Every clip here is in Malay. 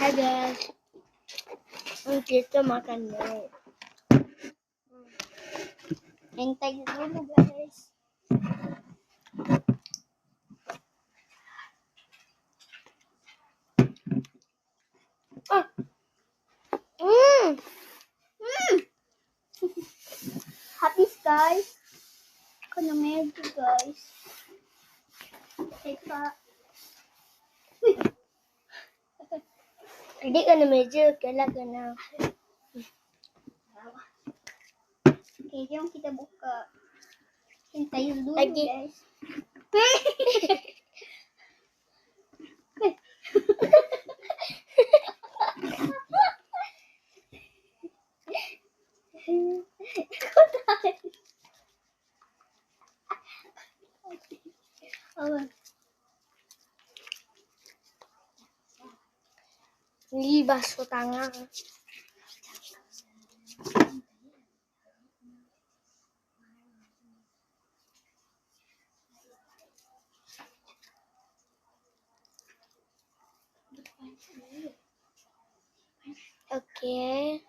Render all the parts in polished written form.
Hai guys, kita makan dulu. Hintay dulu guys. Habis guys. Ako na medyo guys. Teka. Hindi ka na medyo. Kailan ka na. Okay, yung kita buka. Hintayin dulu guys. Libas ko tangan. Okay.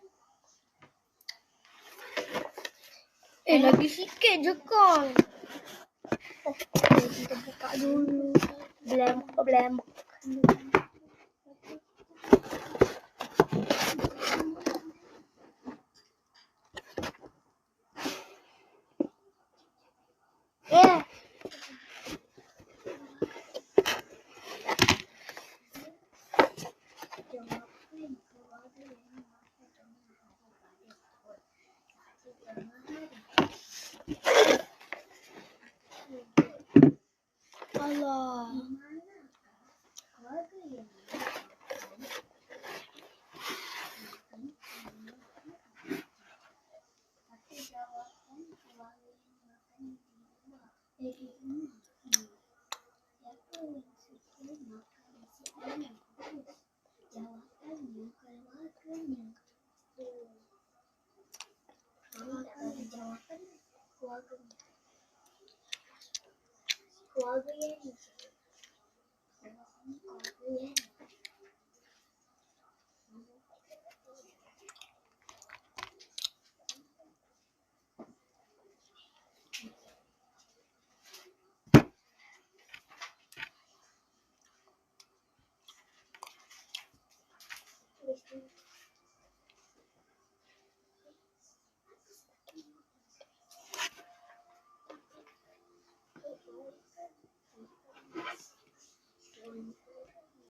Lagi sikit je kan. Kita buka dulu. Blembok. Yeah. Allah.